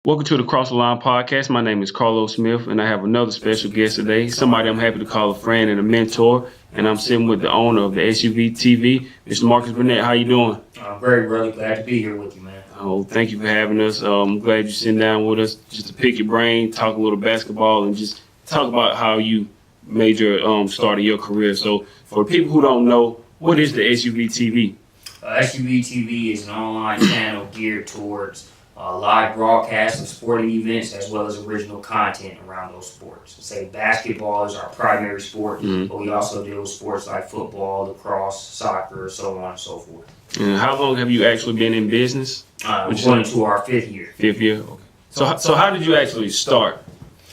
Welcome to the Cross the Line podcast. My name is Carlos Smith, and I have another special guest today, somebody I'm happy to call a friend and a mentor. And I'm sitting with the owner of the SuvTV, Mr. Marques Burnett. How you doing? I'm very, really glad to be here with you, man. Oh, thank you for having us. I'm glad you're sitting down with us just to pick your brain, talk a little basketball, and just talk about how you made your start of your career. So, for people who don't know, what is the SuvTV? SuvTV is an online channel geared towards live broadcasts of sporting events as well as original content around those sports. Say basketball is our primary sport, but we also deal with sports like football, lacrosse, soccer, so on and so forth. And how long have you actually been in business? We're going into our fifth year. Fifth year? Okay. So how did you actually start?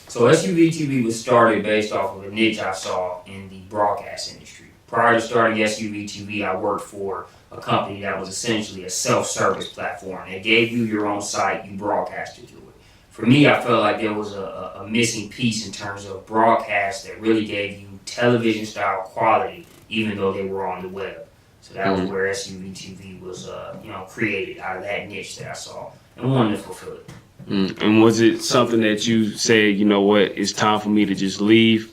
So SuvTV was started based off of a niche I saw in the broadcast industry. Prior to starting SuvTV, I worked for a company that was essentially a self-service platform. It gave you your own site, you broadcasted to it. For me, I felt like there was a missing piece in terms of broadcast that really gave you television-style quality, even though they were on the web. So that was where SuvTV was created out of that niche that I saw and wanted to fulfill it. And was it something that you said, you know what, it's time for me to just leave?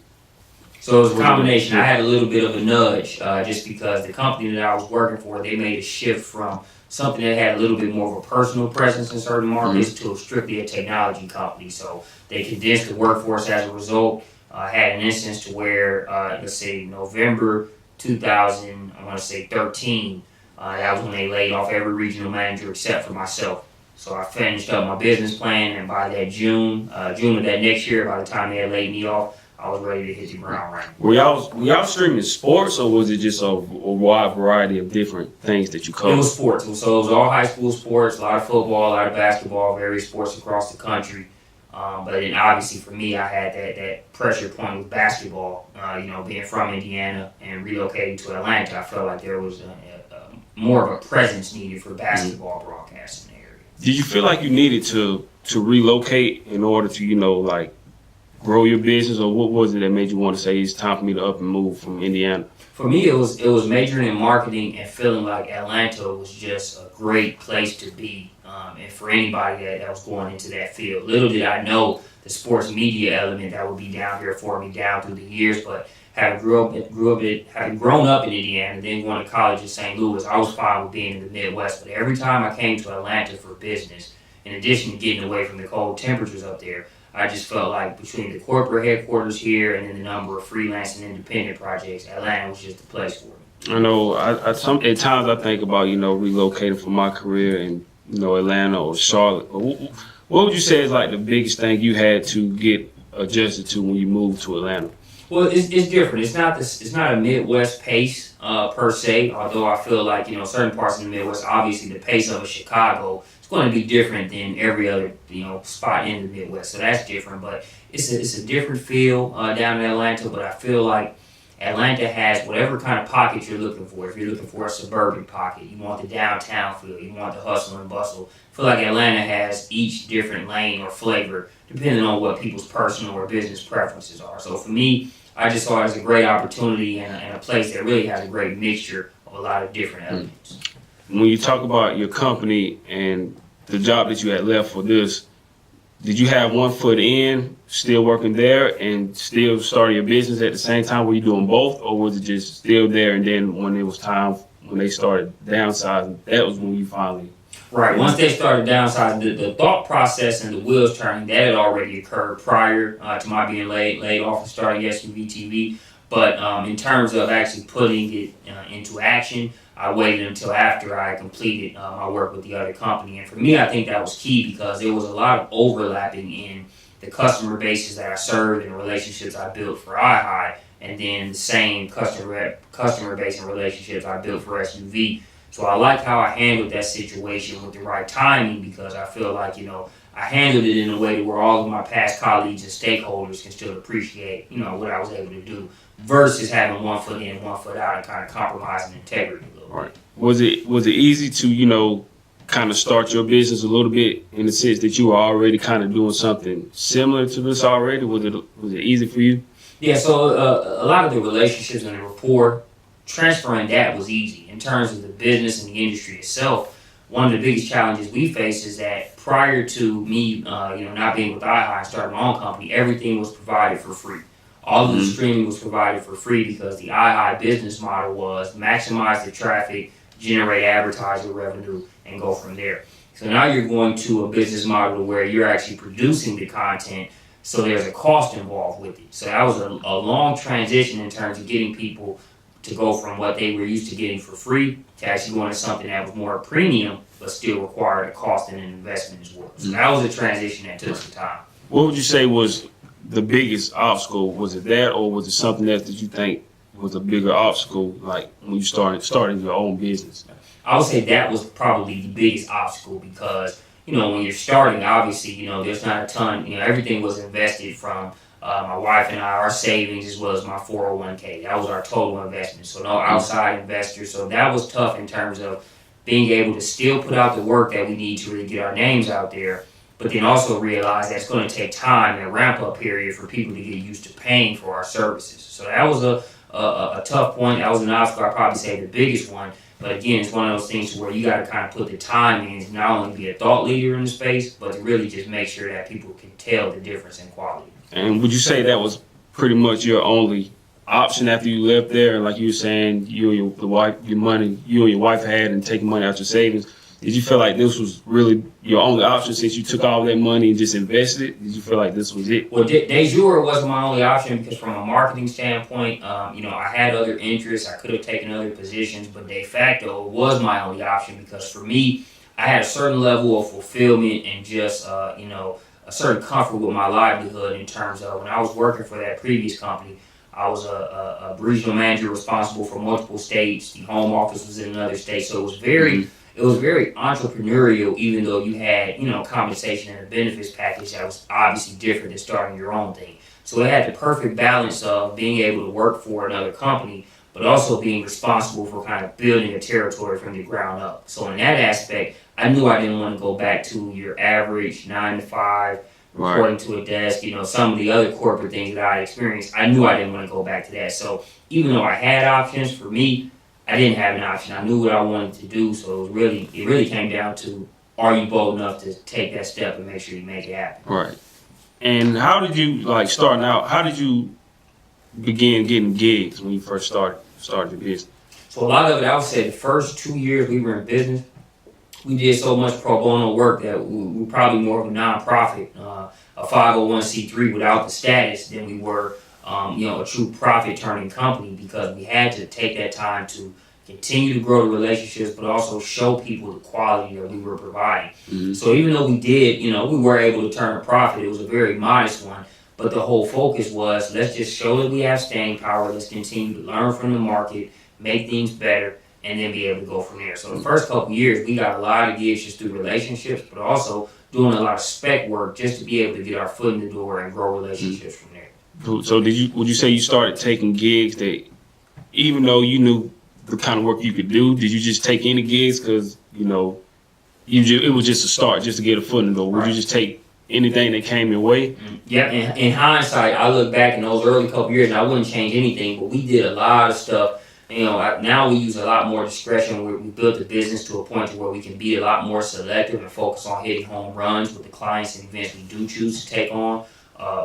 So it was a combination. I had a little bit of a nudge just because the company that I was working for, they made a shift from something that had a little bit more of a personal presence in certain markets to strictly a technology company. So they condensed the workforce as a result. Had an instance to where, let's say November 2013, that was when they laid off every regional manager except for myself. So I finished up my business plan, and by that June of that next year, by the time they had laid me off, I was ready to hit the ground running. Were y'all streaming sports, or was it just a wide variety of different things that you covered? It was sports. So it was all high school sports, a lot of football, a lot of basketball, various sports across the country. But then obviously for me, I had that pressure point with basketball. Being from Indiana and relocating to Atlanta, I felt like there was more of a presence needed for basketball broadcast in the area. Did you feel like you needed to relocate in order to, grow your business, or what was it that made you want to say it's time for me to up and move from Indiana? For me, it was majoring in marketing and feeling like Atlanta was just a great place to be, and for anybody that was going into that field. Little did I know the sports media element that would be down here for me down through the years, but having grown up in Indiana and then going to college in St. Louis, I was fine with being in the Midwest. But every time I came to Atlanta for business, in addition to getting away from the cold temperatures up there, I just felt like between the corporate headquarters here and then the number of freelance and independent projects, Atlanta was just the place for me. I know. At times I think about relocating for my career in Atlanta or Charlotte. What would you say is like the biggest thing you had to get adjusted to when you moved to Atlanta? Well, it's different. It's not a Midwest pace per se. Although I feel like certain parts of the Midwest, obviously the pace of a Chicago is going to be different than every other spot in the Midwest. So that's different. But it's a different feel down in Atlanta. But I feel like Atlanta has whatever kind of pocket you're looking for. If you're looking for a suburban pocket, you want the downtown feel, you want the hustle and bustle. I feel like Atlanta has each different lane or flavor depending on what people's personal or business preferences are. So for me, I just saw it as a great opportunity and a place that really has a great mixture of a lot of different elements. When you talk about your company and the job that you had left for this, did you have one foot in, still working there, and still starting your business at the same time? Were you doing both, or was it just still there, and then when it was time, when they started downsizing, that was when you finally... Right. Once they started downsizing, the thought process and the wheels turning, that had already occurred prior to my being laid off and starting SuvTV. But in terms of actually putting it into action, I waited until after I completed my work with the other company. And for me, I think that was key because there was a lot of overlapping in the customer bases that I served and relationships I built for iHigh, and then the same customer base and relationships I built for SUV. So I like how I handled that situation with the right timing because I feel like, I handled it in a way where all of my past colleagues and stakeholders can still appreciate, what I was able to do versus having one foot in, one foot out and kind of compromising integrity a little bit. Right. Was it easy to, kind of start your business a little bit in the sense that you were already kind of doing something similar to this already? Was it easy for you? Yeah, so a lot of the relationships and the rapport, transferring that was easy. In terms of the business and the industry itself, one of the biggest challenges we face is that prior to me, not being with iHigh and starting my own company, everything was provided for free. All of the streaming was provided for free because the iHigh business model was maximize the traffic, generate advertiser revenue, and go from there. So now you're going to a business model where you're actually producing the content, so there's a cost involved with it. So that was a long transition in terms of getting people to go from what they were used to getting for free to actually going to something that was more premium, but still required a cost and an investment as well. So that was a transition that took some time. What would you say was the biggest obstacle? Was it that, or was it something else that you think was a bigger obstacle, like when you started your own business? I would say that was probably the biggest obstacle because, when you're starting, obviously, there's not a ton, everything was invested from my wife and I, our savings, as well as my 401k. That was our total investment. So no outside investors. So that was tough in terms of being able to still put out the work that we need to really get our names out there, but then also realize that it's going to take time and ramp up period for people to get used to paying for our services. So that was a tough point. That was an obstacle. I'd probably say the biggest one. But again, it's one of those things where you got to kind of put the time in to not only be a thought leader in the space, but to really just make sure that people can tell the difference in quality. And would you say that was pretty much your only option after you left there? Like you were saying, you and your wife had, and taking money out your savings. Did you feel like this was really your only option since you took all that money and just invested it? Did you feel like this was it? Well, de jure wasn't my only option because from a marketing standpoint, I had other interests. I could have taken other positions, but de facto it was my only option because for me, I had a certain level of fulfillment and just, a certain comfort with my livelihood in terms of when I was working for that previous company. I was a regional manager responsible for multiple states. The home office was in another state, so it was very entrepreneurial, even though you had, compensation and a benefits package that was obviously different than starting your own thing. So it had the perfect balance of being able to work for another company, but also being responsible for kind of building a territory from the ground up. So in that aspect, I knew I didn't want to go back to your average 9 to 5, reporting to a desk, some of the other corporate things that I experienced. I knew I didn't want to go back to that. So even though I had options, for me, I didn't have an option. I knew what I wanted to do, so it really came down to, are you bold enough to take that step and make sure you make it happen? Right. And how did you, starting out, how did you begin getting gigs when you first started your business? So a lot of it, I would say the first 2 years we were in business, we did so much pro bono work that we were probably more of a nonprofit, a 501c3 without the status than we were a true profit-turning company because we had to take that time to continue to grow the relationships, but also show people the quality that we were providing. Mm-hmm. So even though we did, we were able to turn a profit, it was a very modest one, but the whole focus was, let's just show that we have staying power, let's continue to learn from the market, make things better, and then be able to go from there. So the first couple of years, we got a lot of gigs just through relationships, but also doing a lot of spec work just to be able to get our foot in the door and grow relationships from there. So would you say you started taking gigs that, even though you knew the kind of work you could do, did you just take any gigs because, it was just a start, just to get a foot in the door? Would you just take anything that came your way? Yeah, in hindsight, I look back in those early couple years and I wouldn't change anything, but we did a lot of stuff. Now we use a lot more discretion. We built the business to a point to where we can be a lot more selective and focus on hitting home runs with the clients and events we do choose to take on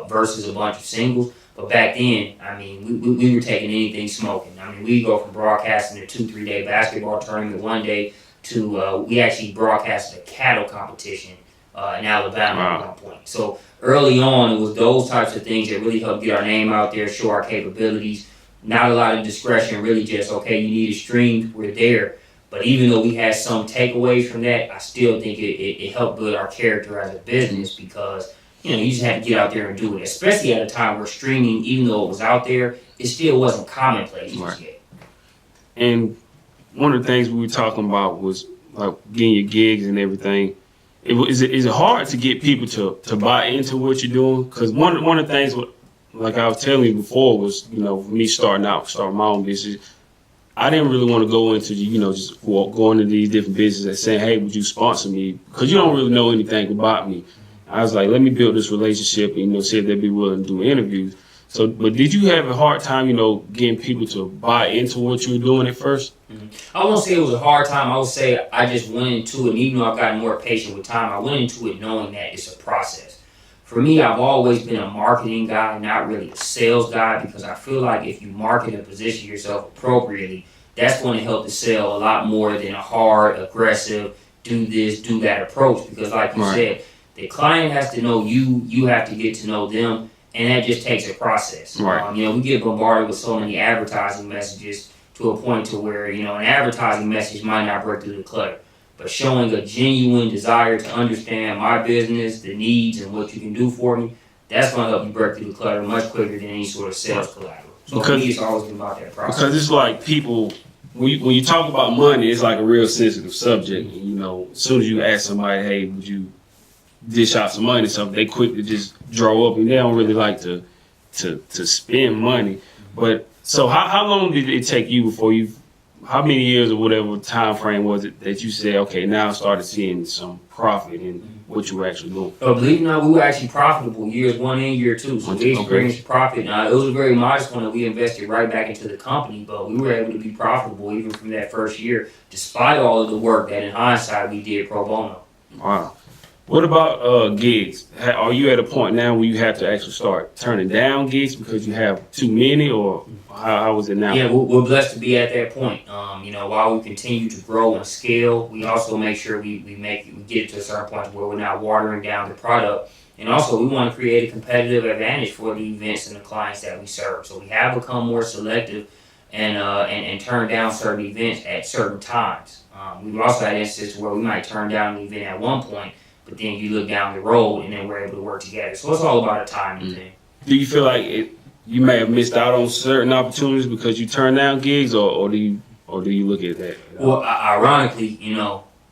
versus a bunch of singles. But back then, we were taking anything smoking. We go from broadcasting a 2-3 day basketball tournament one day to we actually broadcasted a cattle competition in Alabama at one point. So early on, it was those types of things that really helped get our name out there, show our capabilities. Not a lot of discretion, really just, okay, you need a stream, we're there. But even though we had some takeaways from that, I still think it helped build our character as a business because, you just had to get out there and do it. Especially at a time where streaming, even though it was out there, it still wasn't commonplace yet. And one of the things we were talking about was like getting your gigs and everything. Is it hard to get people to buy into what you're doing? Because one of the things, like I was telling you before, was, for me starting my own business, I didn't really want to go into, just going into these different businesses and saying, hey, would you sponsor me? Because you don't really know anything about me. I was like, let me build this relationship and, see if they'd be willing to do interviews. So, but did you have a hard time, getting people to buy into what you were doing at first? I won't say it was a hard time. I would say I just went into it, and even though I've gotten more patient with time, I went into it knowing that it's a process. For me, I've always been a marketing guy, not really a sales guy, because I feel like if you market and position yourself appropriately, that's going to help the sale a lot more than a hard, aggressive, do this, do that approach. Because like you said, the client has to know you, you have to get to know them, and that just takes a process. Right. We get bombarded with so many advertising messages to a point to where, an advertising message might not break through the clutter. But showing a genuine desire to understand my business, the needs, and what you can do for me, that's going to help you break through the clutter much quicker than any sort of sales collateral. So for me, it's always been about that process. Because it's like people, when you talk about money, it's like a real sensitive subject. And, as soon as you ask somebody, hey, would you dish out some money or something, they quick to just draw up, and they don't really like to spend money. But so how long did it take you before how many years or whatever time frame was it that you said, okay, now I started seeing some profit in what you were actually doing? Believe it or not, we were actually profitable years 1 and year 2. So we experienced profit. Now, it was a very modest one that we invested right back into the company, but we were able to be profitable even from that first year, despite all of the work that in hindsight we did pro bono. Wow. What about gigs? Are you at a point now where you have to actually start turning down gigs because you have too many, or how is it now? Yeah, we're blessed to be at that point. While we continue to grow and scale, we also make sure we get to a certain point where we're not watering down the product. And also, we want to create a competitive advantage for the events and the clients that we serve. So we have become more selective and turn down certain events at certain times. We've also had instances where we might turn down an event at one point, but then you look down the road and then we're able to work together. So it's all about a timing thing. Do you feel like you may have missed out on certain opportunities because you turned down gigs, or do you look at that? Well, ironically,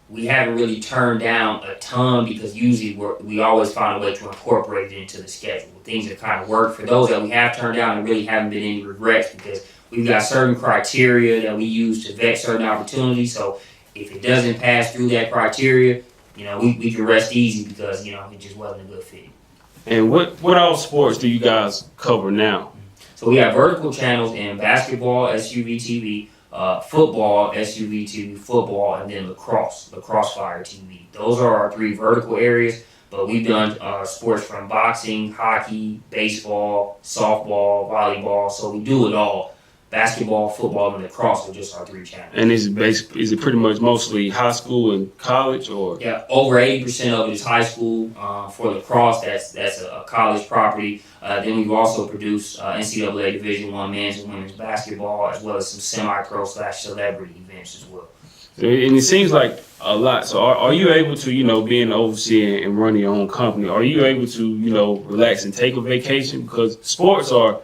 we haven't really turned down a ton because usually we always find a way to incorporate it into the schedule. Things that kind of work. For those that we have turned down, there really haven't been any regrets because we've got certain criteria that we use to vet certain opportunities. So if it doesn't pass through that criteria, we can rest easy because, it just wasn't a good fit. And what all sports do you guys cover now? So we have vertical channels in basketball, SuvTV, football, SuvTV, football, and then lacrosse Fire TV. Those are our 3 vertical areas, but we've done sports from boxing, hockey, baseball, softball, volleyball, so we do it all. Basketball, football, and lacrosse are just our 3 channels. And is it pretty much mostly high school and college, or? Yeah, over 80% of it is high school. For lacrosse, that's a college property. Then we've also produced NCAA Division I men's and women's basketball, as well as some semi-pro / celebrity events as well. And it seems like a lot. So are you able to, being an overseer and running your own company, are you able to, relax and take a vacation? Because sports are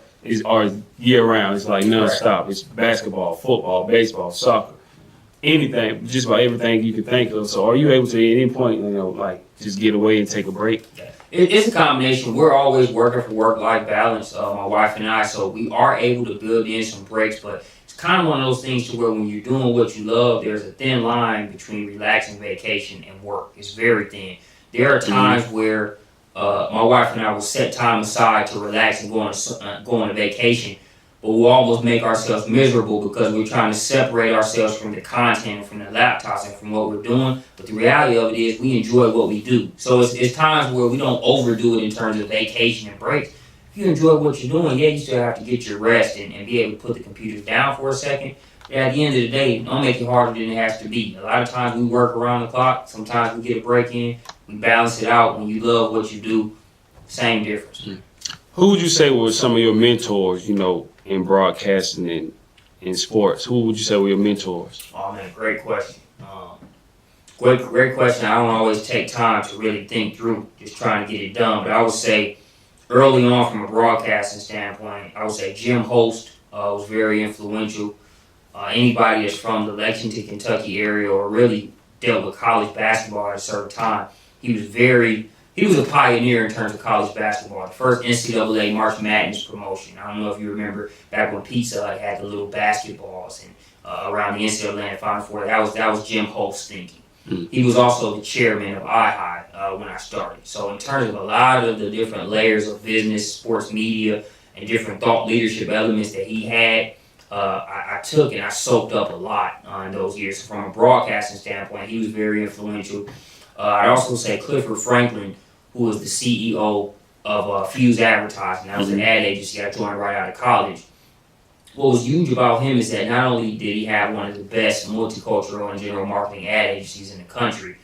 year round. It's like nonstop. It's basketball, football, baseball, soccer, anything, just about everything you can think of. So are you able to at any point, just get away and take a break? It's a combination. We're always working for work-life balance, my wife and I, so we are able to build in some breaks, but it's kind of one of those things to where when you're doing what you love, there's a thin line between relaxing, vacation, and work. It's very thin. There are times where my wife and I will set time aside to relax and go on a vacation, but we'll almost make ourselves miserable because we're trying to separate ourselves from the content and from the laptops and from what we're doing. But the reality of it is we enjoy what we do. So it's times where we don't overdo it in terms of vacation and breaks. If you enjoy what you're doing, you still have to get your rest and be able to put the computers down for a second. But at the end of the day, don't make it harder than it has to be. A lot of times we work around the clock. Sometimes we get a break in. We balance it out. When you love what you do, same difference. Who would you say were some of your mentors, in broadcasting and in sports? Who would you say were your mentors? Oh man, great question. Great question. I don't always take time to really think through, just trying to get it done. But I would say early on from a broadcasting standpoint, I would say Jim Host was very influential. Anybody that's from the Lexington, Kentucky area or really dealt with college basketball at a certain time, he was a pioneer in terms of college basketball. The first NCAA March Madness promotion. I don't know if you remember back when Pizza Hut had the little basketballs and around the NCAA and Final Four. That was Jim Holt's thinking. He was also the chairman of iHigh when I started. So in terms of a lot of the different layers of business, sports media, and different thought leadership elements that he had, I took and I soaked up a lot in those years. From a broadcasting standpoint, he was very influential. I'd also say Clifford Franklin, who was the CEO of Fuse Advertising. That was an ad agency I joined right out of college. What was huge about him is that not only did he have one of the best multicultural and general marketing ad agencies in the country,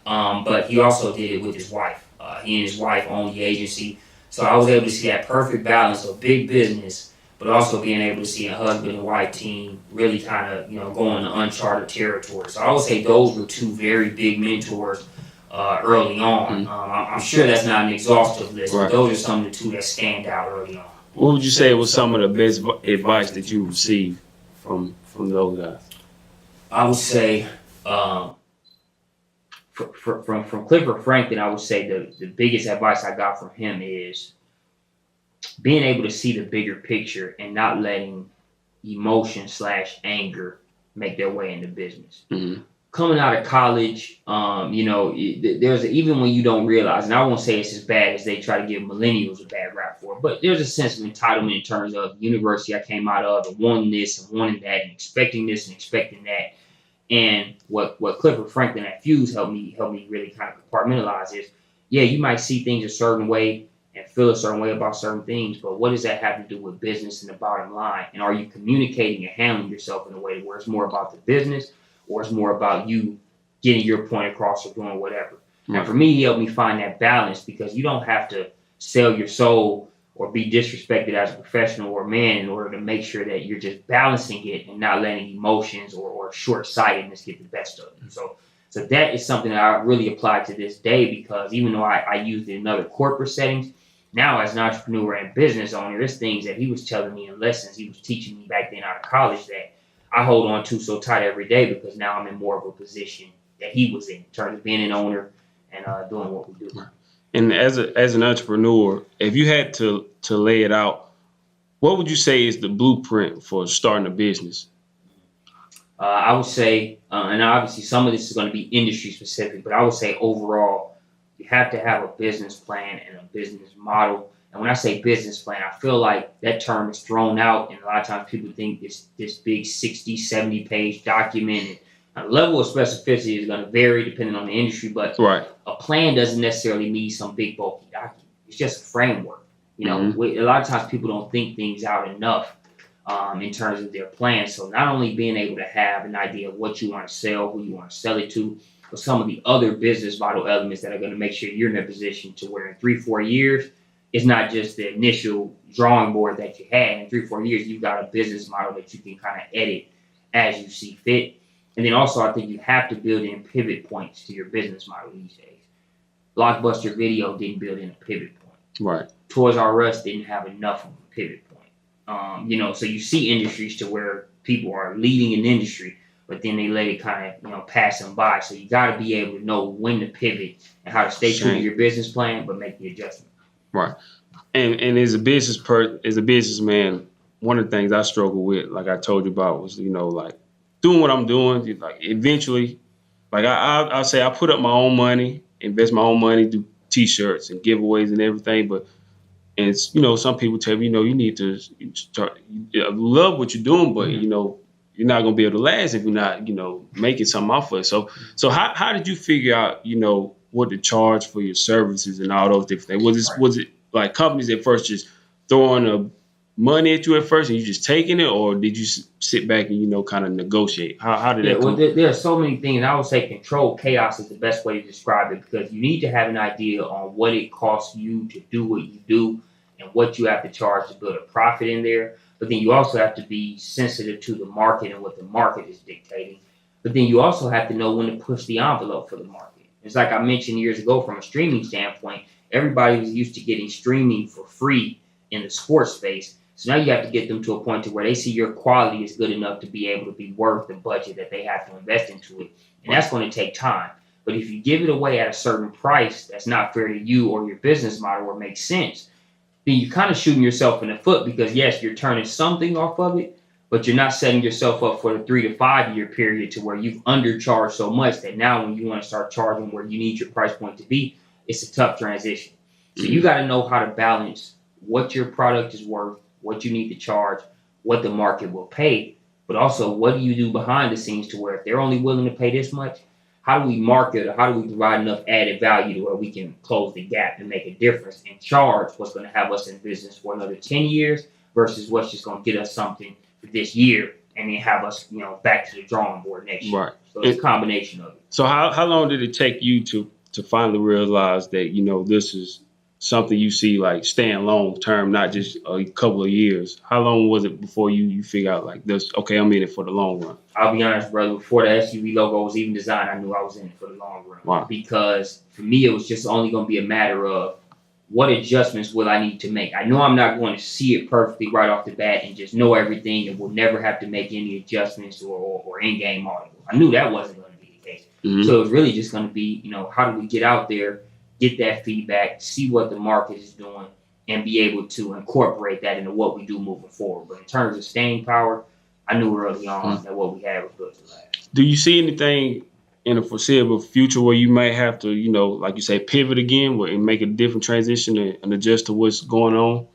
but he also did it with his wife. He and his wife owned the agency. So I was able to see that perfect balance of big business, but also being able to see a husband and wife team really kind of, go into uncharted territory. So I would say those were two very big mentors early on. I'm sure that's not an exhaustive list, but those are some of the two that stand out early on. What would you say was some of the best advice that you received from those guys? I would say from Clifford Franklin, I would say the biggest advice I got from him is being able to see the bigger picture and not letting emotion/anger make their way into business. Coming out of college, there's even when you don't realize, and I won't say it's as bad as they try to give millennials a bad rap for it, but there's a sense of entitlement in terms of the university I came out of and wanting this and wanting that and expecting this and expecting that. And what Clifford Franklin at Fuse helped me really kind of compartmentalize is, yeah, you might see things a certain way and feel a certain way about certain things, but what does that have to do with business and the bottom line? And are you communicating and handling yourself in a way where it's more about the business or it's more about you getting your point across or doing whatever? And for me, he helped me find that balance, because you don't have to sell your soul or be disrespected as a professional or man in order to make sure that you're just balancing it and not letting emotions or short-sightedness get the best of you. So that is something that I really apply to this day, because even though I used it in other corporate settings, now as an entrepreneur and business owner, there's things that he was telling me and lessons he was teaching me back then out of college that I hold on to so tight every day, because now I'm in more of a position that he was in terms of being an owner and doing what we do. And as an entrepreneur, if you had to lay it out, what would you say is the blueprint for starting a business? I would say, and obviously some of this is going to be industry specific, but I would say overall, you have to have a business plan and a business model. And when I say business plan, I feel like that term is thrown out, and a lot of times people think it's this big 60, 70 page document. And the level of specificity is going to vary depending on the industry, but a plan doesn't necessarily mean some big bulky document. It's just a framework. A lot of times people don't think things out enough in terms of their plan. So not only being able to have an idea of what you want to sell, who you want to sell it to, but some of the other business model elements that are going to make sure you're in a position to where in 3-4 years, it's not just the initial drawing board that you had. In 3-4 years, you've got a business model that you can kind of edit as you see fit. And then also, I think you have to build in pivot points to your business model these days. Blockbuster Video didn't build in a pivot point. Right. Toys R Us didn't have enough of a pivot point. So you see industries to where people are leading an industry, but then they let it kind of, pass them by. So you got to be able to know when to pivot and how to stay true to your business plan, but make the adjustment. Right. And as a businessman, one of the things I struggle with, like I told you about, was, like doing what I'm doing. Like eventually, like I'll say I put up my own money, invest my own money, do T-shirts and giveaways and everything. But it's, some people tell me, you need to start. Love what you're doing, but you're not gonna be able to last if you're not, making something off of it. So how did you figure out, what to charge for your services and all those different things? Was it like companies at first just throwing the money at you at first and you just taking it, or did you sit back and kind of negotiate? How did that come? Well, there are so many things. I would say controlled chaos is the best way to describe it, because you need to have an idea on what it costs you to do what you do and what you have to charge to build a profit in there. But then you also have to be sensitive to the market and what the market is dictating. But then you also have to know when to push the envelope for the market. It's like I mentioned years ago, from a streaming standpoint, everybody was used to getting streaming for free in the sports space. So now you have to get them to a point to where they see your quality is good enough to be able to be worth the budget that they have to invest into it. And that's going to take time. But if you give it away at a certain price that's not fair to you or your business model or makes sense, then you're kind of shooting yourself in the foot, because yes, you're turning something off of it, but you're not setting yourself up for the 3 to 5 year period to where you've undercharged so much that now when you want to start charging where you need your price point to be, it's a tough transition. So you got to know how to balance what your product is worth, what you need to charge, what the market will pay, but also what do you do behind the scenes to where if they're only willing to pay this much, how do we market or how do we provide enough added value to where we can close the gap and make a difference and charge what's going to have us in business for another 10 years versus what's just going to get us something for this year and then have us, back to the drawing board next year. Right. So it's a combination of it. So how long did it take you to finally realize that, this is something you see like staying long term, not just a couple of years? How long was it before you figure out like this, okay, I'm in it for the long run? I'll be honest, brother, before the SUV logo was even designed, I knew I was in it for the long run. Wow. Because for me, it was just only going to be a matter of what adjustments will I need to make. I know I'm not going to see it perfectly right off the bat and just know everything and will never have to make any adjustments or in-game audible. I knew that wasn't going to be the case. Mm-hmm. So it was really just going to be, how do we get out there, get that feedback, see what the market is doing, and be able to incorporate that into what we do moving forward. But in terms of staying power, I knew early on that what we had was good to last. Do you see anything in the foreseeable future where you may have to, like you say, pivot again and make a different transition and adjust to what's going on?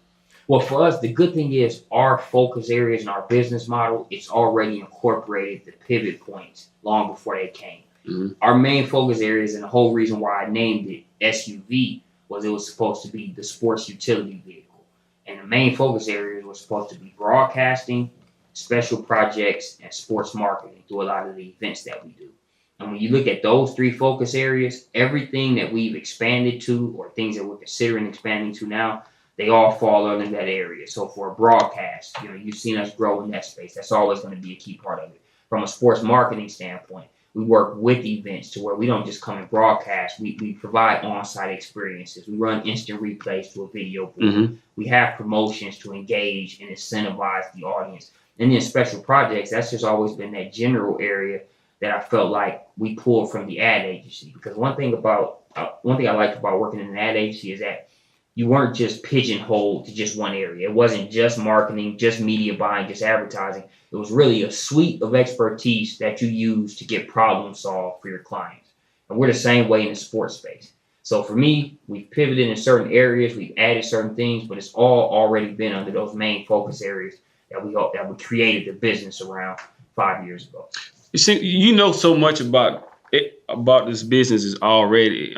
Well, for us, the good thing is our focus areas and our business model, it's already incorporated the pivot points long before they came. Mm-hmm. Our main focus areas and the whole reason why I named it SUV was it was supposed to be the sports utility vehicle. And the main focus areas were supposed to be broadcasting, special projects, and sports marketing through a lot of the events that we do. And when you look at those three focus areas, everything that we've expanded to or things that we're considering expanding to now, they all fall under that area. So for a broadcast, you've seen us grow in that space. That's always going to be a key part of it. From a sports marketing standpoint, we work with events to where we don't just come and broadcast. We provide on-site experiences. We run instant replays to a video board. Mm-hmm. We have promotions to engage and incentivize the audience. And then special projects, that's just always been that general area that I felt like we pulled from the ad agency. Because one thing I liked about working in an ad agency is that you weren't just pigeonholed to just one area. It wasn't just marketing, just media buying, just advertising. It was really a suite of expertise that you use to get problem solved for your clients. And we're the same way in the sports space. So for me, we've pivoted in certain areas, we've added certain things, but it's all already been under those main focus areas that we created the business around 5 years ago. You see, you know so much about this business already.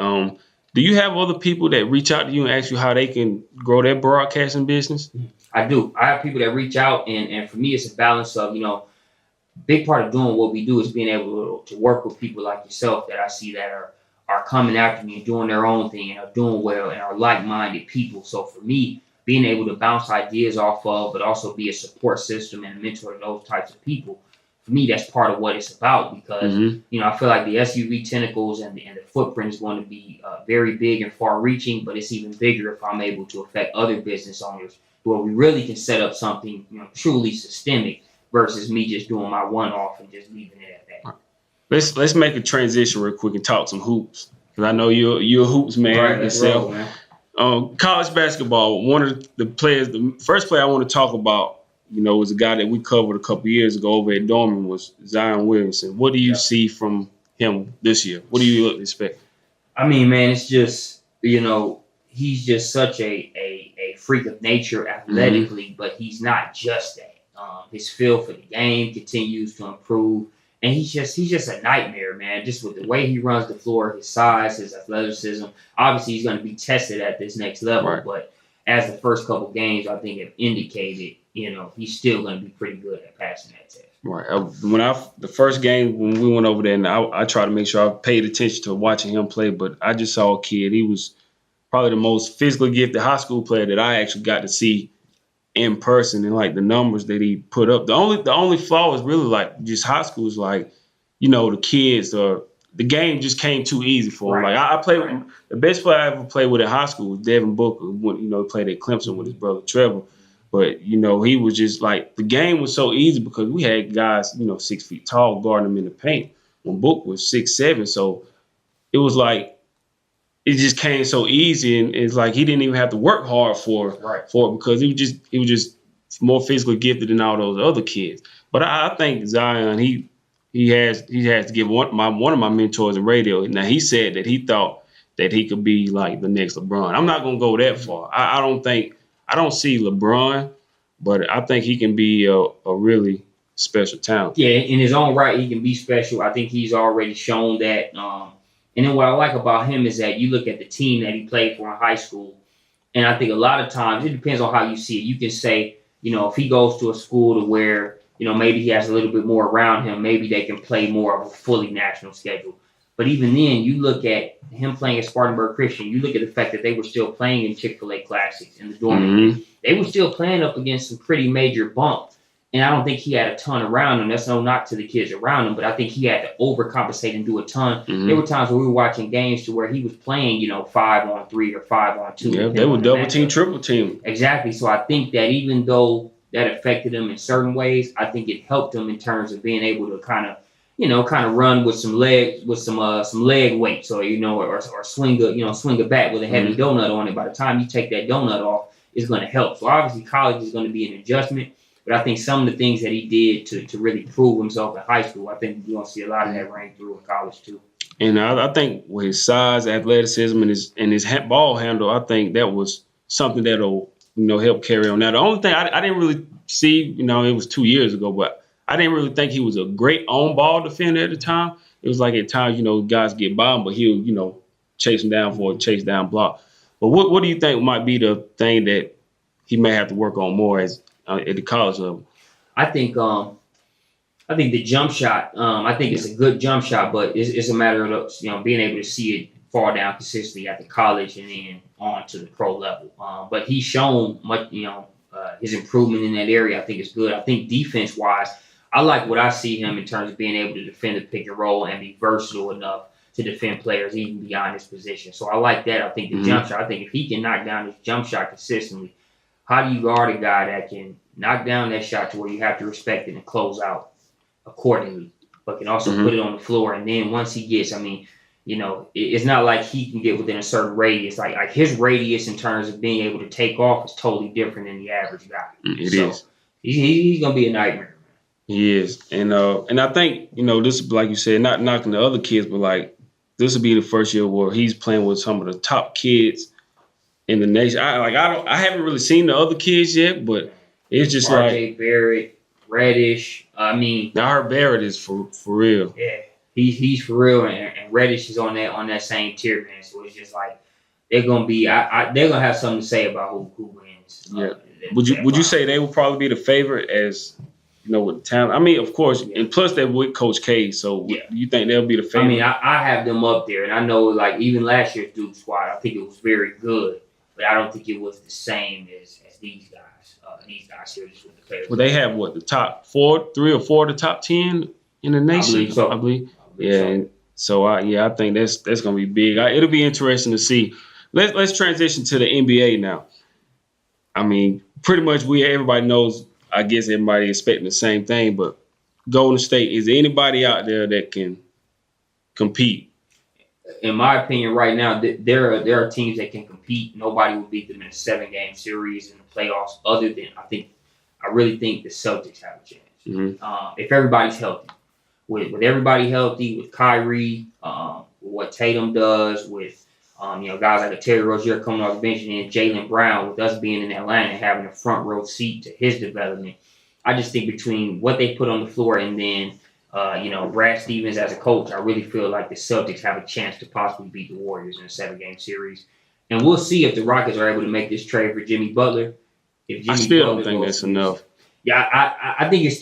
Do you have other people that reach out to you and ask you how they can grow their broadcasting business? I do. I have people that reach out, and for me, it's a balance of, big part of doing what we do is being able to work with people like yourself that I see that are coming after me and doing their own thing and are doing well and are like-minded people. So for me, being able to bounce ideas off of, but also be a support system and a mentor to those types of people, for me, that's part of what it's about because, I feel like the SUV tentacles and the footprint is going to be very big and far-reaching, but it's even bigger if I'm able to affect other business owners where we really can set up something, truly systemic versus me just doing my one-off and just leaving it at that. Let's make a transition real quick and talk some hoops because I know you're a hoops man yourself. Roll, man. College basketball, one of the first player I want to talk about, was a guy that we covered a couple years ago over at Dorman was Zion Williamson. What do you see from him this year? What do you expect? I mean, man, it's just, he's just such a freak of nature athletically, but he's not just that. His feel for the game continues to improve, and he's just a nightmare, man. Just with the way he runs the floor, his size, his athleticism. Obviously, he's going to be tested at this next level, right. But as the first couple games, I think have indicated, he's still going to be pretty good at passing that test. Right. The first game when we went over there, and I tried to make sure I paid attention to watching him play, but I just saw a kid. He was probably the most physically gifted high school player that I actually got to see in person, and like the numbers that he put up. The only flaw is really like just high school is like, the kids the game just came too easy for him. Right. Like I played with the best player I ever played with in high school was Devin Booker, who played at Clemson with his brother Trevor. But, he was just like, the game was so easy because we had guys, 6 feet tall guarding him in the paint when Book was 6'7". So it was like, it just came so easy. And it's like, he didn't even have to work hard for it because he was just more physically gifted than all those other kids. But I think Zion, he has to give one of my mentors in radio. Now, he said that he thought that he could be like the next LeBron. I'm not going to go that far. I don't think I don't see LeBron, but I think he can be a really special talent. Yeah, in his own right, he can be special. I think he's already shown that. And then what I like about him is that you look at the team that he played for in high school, and I think a lot of times it depends on how you see it. You can say, if he goes to a school to where, maybe he has a little bit more around him, maybe they can play more of a fully national schedule. But even then, you look at him playing at Spartanburg Christian, you look at the fact that they were still playing in Chick-fil-A Classics in the dorm. Mm-hmm. They were still playing up against some pretty major bumps. And I don't think he had a ton around him. That's no knock to the kids around him, but I think he had to overcompensate and do a ton. Mm-hmm. There were times where we were watching games to where he was playing, 5-on-3 or 5-on-2. Yeah, they were double team, triple team. Exactly. So I think that even though that affected him in certain ways, I think it helped him in terms of being able to kind of run with some leg weights, or or swing a bat with a heavy donut on it. By the time you take that donut off, it's going to help. So obviously college is going to be an adjustment. But I think some of the things that he did to really prove himself in high school, I think you're going to see a lot of that reign through in college too. And I think with his size, athleticism, and his ball handle, I think that was something that'll help carry on. Now, the only thing I didn't really see, it was 2 years ago, but I didn't really think he was a great on-ball defender at the time. It was like at times, guys get by him, but he'll, chase him down for a chase down block. But what do you think might be the thing that he may have to work on more at the college level? I think the jump shot. I think it's a good jump shot, but it's a matter of being able to see it fall down consistently at the college and then on to the pro level. But he's shown much. His improvement in that area, I think, is good. I think defense wise, I like what I see him in terms of being able to defend the pick and roll and be versatile enough to defend players even beyond his position. So I like that. I think the jump shot. I think if he can knock down his jump shot consistently. How do you guard a guy that can knock down that shot to where you have to respect it and close out accordingly, but can also put it on the floor? And then once he gets, it's not like he can get within a certain radius. Like his radius in terms of being able to take off is totally different than the average guy. It is. He's gonna be a nightmare. He is, and I think this, like you said, not knocking the other kids, but like this will be the first year where he's playing with some of the top kids in the nation. I haven't really seen the other kids yet, but it's just RJ Barrett, Reddish. I heard Barrett is for real. Yeah, he's for real, and Reddish is on that same tier, man. So it's just like they're gonna be. They're gonna have something to say about who wins. Yeah. Would you say they will probably be the favorite as with the talent? Of course, and plus they're with Coach K. So you think they'll be the favorite? I have them up there, and I know like even last year's Duke squad, I think it was very good. But I don't think it was the same as these guys. These guys here just with the players. Well, they have the top 3 or 4 of the top 10 in the nation. I believe so. And so I think that's gonna be big. It'll be interesting to see. Let's transition to the NBA now. Pretty much everybody knows. I guess everybody expecting the same thing. But Golden State, is there anybody out there that can compete? In my opinion, right now, there are teams that can compete. Nobody will beat them in a 7-game series in the playoffs. Other than I really think the Celtics have a chance. Mm-hmm. If everybody's healthy, with everybody healthy, with Kyrie, with what Tatum does, with guys like Terry Rozier coming off the bench, and then Jaylen Brown, with us being in Atlanta and having a front row seat to his development, I just think between what they put on the floor and then. Brad Stevens as a coach, I really feel like the Celtics have a chance to possibly beat the Warriors in a 7-game series. And we'll see if the Rockets are able to make this trade for Jimmy Butler. I still don't think that's enough. Yeah, I think it's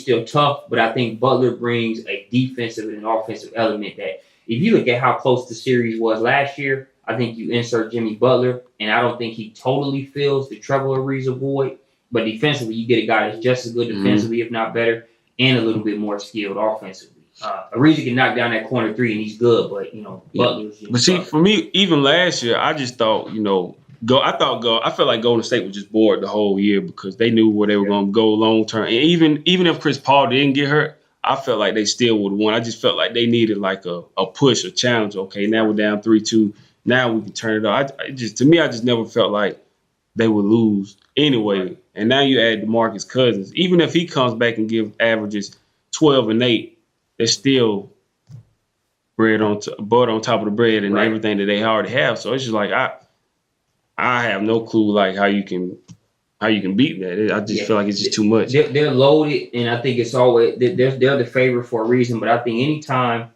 still tough, but I think Butler brings a defensive and an offensive element that if you look at how close the series was last year, I think you insert Jimmy Butler, and I don't think he totally fills the Trevor Ariza void, but defensively you get a guy that's just as good defensively, if not better, and a little bit more skilled offensively. Ariza can knock down that corner 3 and he's good, but Butler's. But see, for me, even last year, I just thought, I felt like Golden State was just bored the whole year because they knew where they were going to go long term. And even if Chris Paul didn't get hurt, I felt like they still would have won. I just felt like they needed like a push, a challenge. Okay, now we're down 3-2. Now we can turn it off. I just never felt like they would lose anyway. And now you add DeMarcus Cousins. Even if he comes back and averages 12 and 8, there's still butter on top of the bread and everything that they already have. So it's just like I have no clue like how you can beat that. I just feel like it's just too much. They're loaded, and I think it's always they're the favorite for a reason. But I think anytime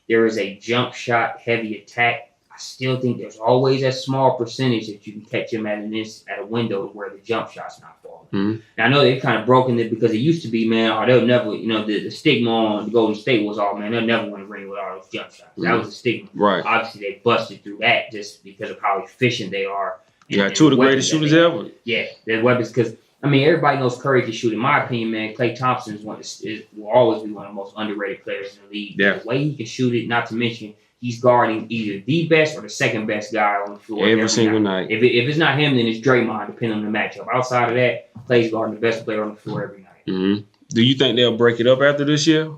there is a jump shot heavy attack, I still think there's always that small percentage that you can catch them at a window where the jump shot's not falling. Mm-hmm. Now I know they've kind of broken it because it used to be, man, they'll never, the stigma on Golden State was all, man, they'll never win a ring with all those jump shots. That was a stigma. Right. Obviously, they busted through that just because of how efficient they are. Yeah, two of the greatest shooters ever. Yeah, their weapons because. I mean, everybody knows Curry can shoot. In my opinion, man, Klay Thompson will always be one of the most underrated players in the league. Yeah. The way he can shoot it, not to mention, he's guarding either the best or the second best guy on the floor every single night. If it's not him, then it's Draymond, depending on the matchup. Outside of that, Klay's guarding the best player on the floor every night. Mm-hmm. Do you think they'll break it up after this year?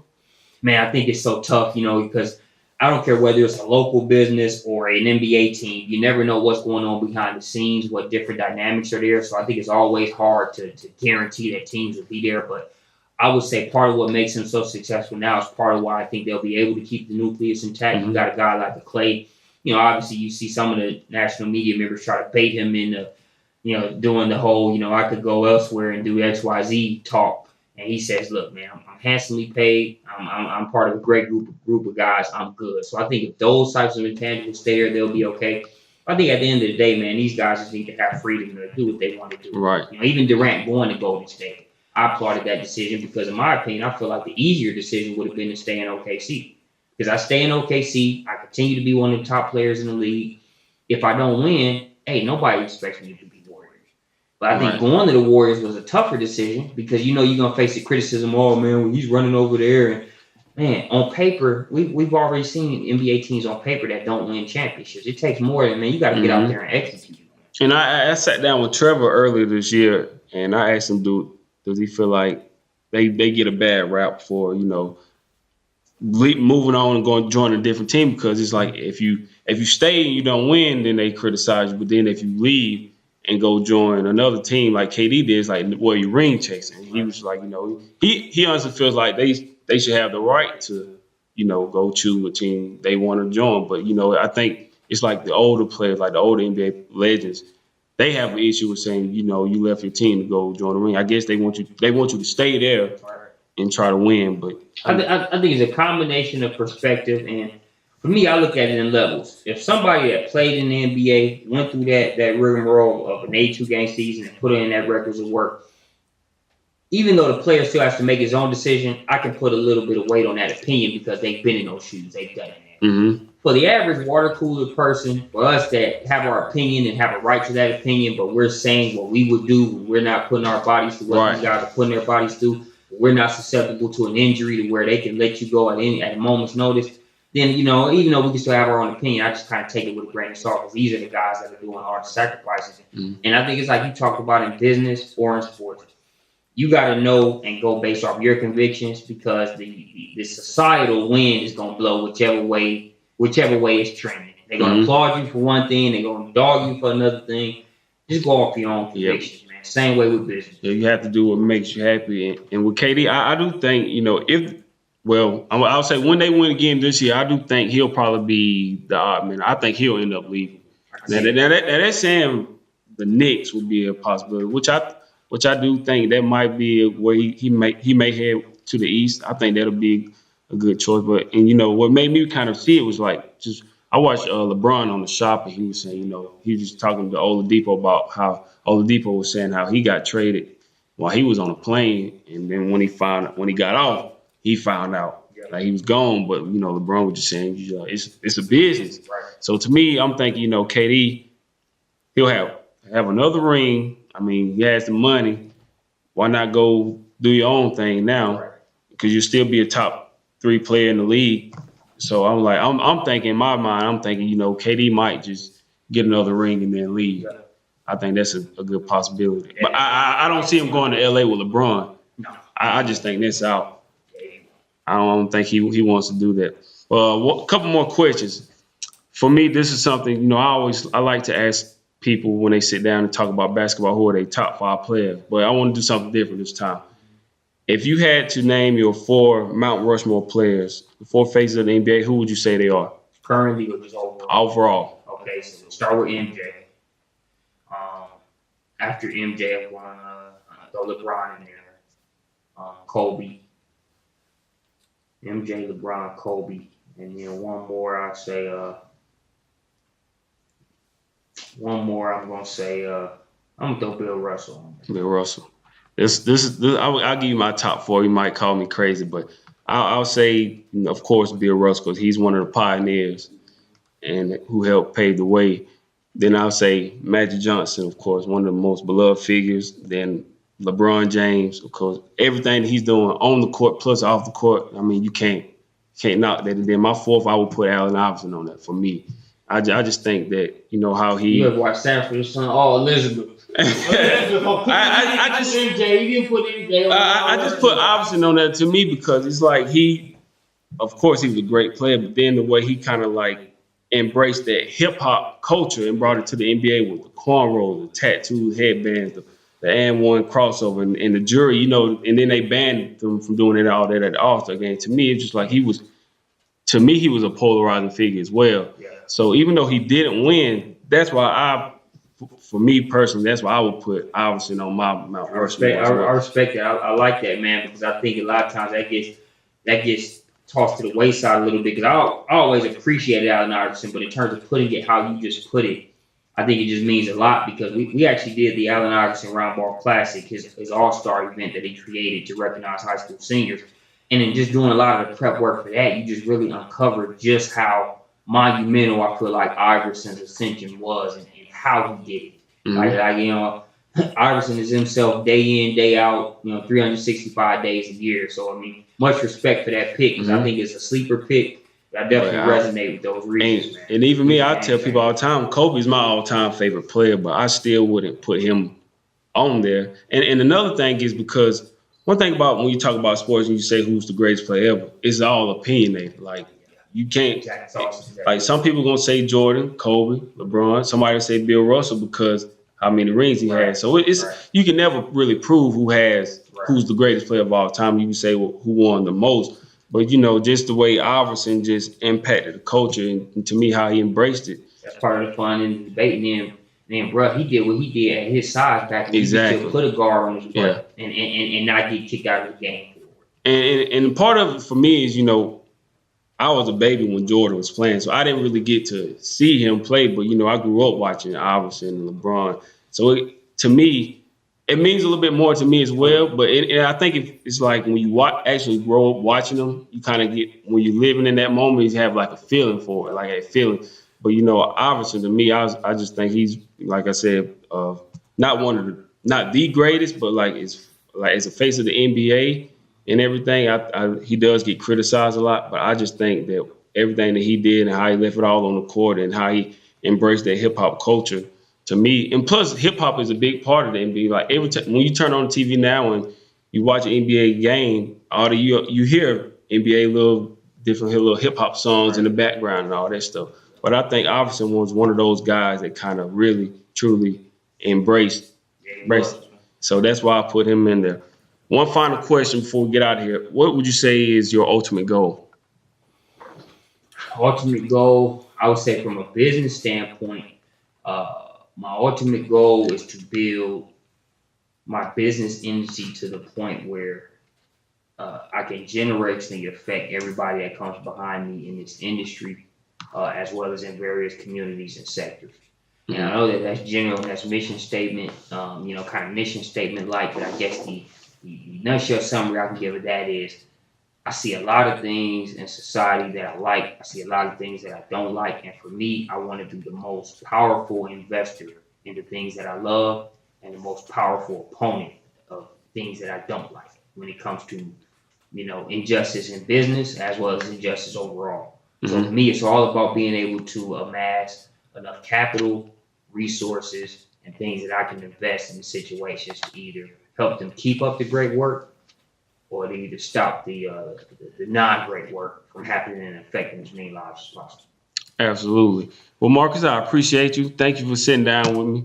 Man, I think it's so tough, because I don't care whether it's a local business or an NBA team. You never know what's going on behind the scenes, what different dynamics are there. So I think it's always hard to guarantee that teams will be there. But I would say part of what makes them so successful now is part of why I think they'll be able to keep the nucleus intact. Mm-hmm. You got a guy like the Klay. Obviously you see some of the national media members try to bait him into, doing the whole, I could go elsewhere and do XYZ talk. And he says, look, man, I'm handsomely paid. I'm part of a great group of guys. I'm good. So I think if those types of intangibles stay there, they'll be okay. I think at the end of the day, man, these guys just need to have freedom to do what they want to do. Right. Even Durant going to Golden State, I applauded that decision because, in my opinion, I feel like the easier decision would have been to stay in OKC. Because I stay in OKC, I continue to be one of the top players in the league. If I don't win, hey, nobody expects me to be Warriors. But I think going to the Warriors was a tougher decision because you're going to face the criticism, oh, man, when he's running over there. And, man, on paper, we've already seen NBA teams on paper that don't win championships. It takes more than, man, you got to get out there and execute. And I sat down with Trevor earlier this year, and I asked him, does he feel like they get a bad rap for, moving on and going to join a different team? Because it's like if you stay and you don't win, then they criticize you. But then if you leave and go join another team like KD did, it's like, well, you ring chasing. He was like, he honestly feels like they should have the right to, go choose a team they want to join. But, I think it's like the older players, like the older NBA legends, they have an issue with saying, you left your team to go join the ring. I guess they want you to stay there and try to win. But I think it's a combination of perspective, and for me, I look at it in levels. If somebody that played in the NBA went through that rigmarole of an 82-game season and put in that records of work, even though the player still has to make his own decision, I can put a little bit of weight on that opinion because they've been in those shoes. They've done it. Mm-hmm. For the average water cooler person, for us that have our opinion and have a right to that opinion, but we're saying what we would do when we're not putting our bodies to what these guys are putting their bodies through, we're not susceptible to an injury to where they can let you go at a moment's notice, then, even though we can still have our own opinion, I just kind of take it with a grain of salt because these are the guys that are doing all the sacrifices. Mm-hmm. And I think it's like you talked about in business or in sports. You got to know and go based off your convictions because the societal wind is going to blow whichever way it's trending. They're going to applaud you for one thing. They're going to dog you for another thing. Just go off your own convictions, man. Same way with business. Yeah, you have to do what makes you happy. And with KD, I do think, I'll say when they win again this year, I do think he'll probably be the odd man. I think he'll end up leaving. Now that's saying the Knicks would be a possibility, which I do think that might be where he may head to the East. I think that'll be a good choice. But what made me kind of see it was like I watched LeBron on The Shop, and he was saying, he was talking to Oladipo about how Oladipo was saying how he got traded while he was on a plane, and then when he got off, he found out like he was gone. But LeBron was just saying it's a business. Right. So to me, I'm thinking KD, he'll have another ring. I mean, he has the money. Why not go do your own thing now? Because you'll still be a top 3 player in the league. So I'm thinking in my mind, KD might just get another ring and then leave. I think that's a good possibility. But I don't see him going to LA with LeBron. No. I just think that's out. I don't think he wants to do that. A couple more questions. For me, this is something, I like to ask people when they sit down and talk about basketball, who are their top 5 players. But I want to do something different this time. If you had to name your 4 Mt.Rushmore players, the 4 faces of the NBA, who would you say they are? Currently, or just overall? Overall. Okay, so we'll start with MJ. after MJ, I want to throw LeBron in there. Kobe. MJ, LeBron, Kobe. And then one more, I'd say, I'm going to say, I'm going to throw Bill Russell on there. Bill Russell. This I'll give you my top 4. You might call me crazy, but I'll say, of course, Bill Russell, because he's one of the pioneers and who helped pave the way. Then I'll say Magic Johnson, of course, one of the most beloved figures. Then LeBron James, of course, everything that he's doing on the court plus off the court. I mean, you can't knock that. And then my 4th, I would put Allen Iverson on that for me. I just think that, how he. You ever watch Sanford and Son? Oh, Elizabeth. I just MJ. You didn't put MJ on. I just put Iverson on that to me because it's like of course, he was a great player, but then the way he kind of like embraced that hip hop culture and brought it to the NBA with the cornrows, the tattooed headbands, the and-one crossover, and the jury, and then they banned them from doing all that at the All-Star game. To me, it's just like he was a polarizing figure as well. Yeah. So even though he didn't win, that's why for me personally, that's why I would put Iverson on my Mount Rushmore. I respect that. I like that, man, because I think a lot of times that gets tossed to the wayside a little bit because I always appreciated Allen Iverson, but in terms of putting it how you just put it, I think it just means a lot because we actually did the Allen Iverson Round Ball Classic, his All-Star event that he created to recognize high school seniors. And in just doing a lot of the prep work for that, you just really uncovered just how monumental I feel like Iverson's ascension was and how he did it. Mm-hmm. Iverson is himself day in, day out, 365 days a year. So, much respect for that pick because I think it's a sleeper pick. I definitely resonate with those reasons, man. And even me, I tell people all the time, Kobe's my all-time favorite player, but I still wouldn't put him on there. And another thing is because one thing about when you talk about sports and you say who's the greatest player ever, it's all opinionated. Like, you can't, like some people going to say Jordan, Kobe, LeBron. Somebody will say Bill Russell because how many rings he has. So you can never really prove who's the greatest player of all time. You can say who won the most. But, just the way Iverson just impacted the culture and to me how he embraced it. That's part of the fun in debating him. And, bro, he did what he did at his size back then. Exactly. He could put a guard on his butt and not get kicked out of the game. And part of it for me is, I was a baby when Jordan was playing, so I didn't really get to see him play. But, I grew up watching Iverson and LeBron. So, to me, it means a little bit more to me as well. But I think it's like when you actually grow up watching them, you kind of get, when you're living in that moment, you have like a feeling for it, like a feeling. But, Iverson, to me, I just think he's, like I said, not the greatest, but as a face of the NBA and everything, he does get criticized a lot. But I just think that everything that he did and how he left it all on the court and how he embraced that hip hop culture, to me, and plus hip hop is a big part of the NBA. Like every time when you turn on the TV now and you watch an NBA game, you hear NBA little hip hop songs in the background and all that stuff. But I think Iverson was one of those guys that kind of really, truly embraced it. So that's why I put him in there. One final question before we get out of here. What would you say is your ultimate goal? Ultimate goal, I would say from a business standpoint, my ultimate goal is to build my business entity to the point where I can generationally affect everybody that comes behind me in this industry, as well as in various communities and sectors. And I know that's general, that's mission statement, kind of mission statement like, but I guess the nutshell summary I can give of that is I see a lot of things in society that I like. I see a lot of things that I don't like. And for me, I want to be the most powerful investor in the things that I love and the most powerful opponent of things that I don't like when it comes to, injustice in business as well as injustice overall. So for me, it's all about being able to amass enough capital, resources, and things that I can invest in situations to either help them keep up the great work or to either stop the non-great work from happening and affecting as many lives as possible. Absolutely. Well, Marques, I appreciate you. Thank you for sitting down with me.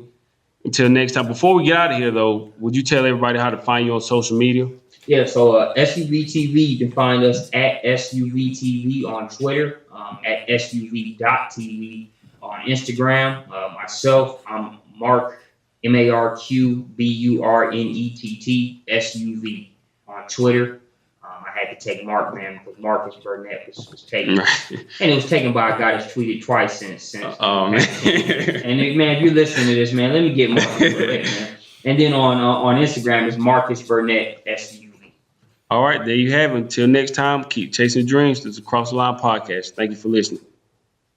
Until next time. Before we get out of here, though, would you tell everybody how to find you on social media? Yeah, so SuvTV, you can find us at SuvTV on Twitter, at SUV.TV on Instagram. Myself, I'm Mark MarqueBurnett on Twitter. I had to take Mark, man, because Marques Burnett was taken. And it was taken by a guy that's tweeted twice since. Oh, man. And man, if you're listening to this, man, let me get Marques Burnett, man. And then on Instagram, it's Marques Burnett, SUV. All right, there you have it. Until next time, keep chasing dreams. This is Across the Line Podcast. Thank you for listening.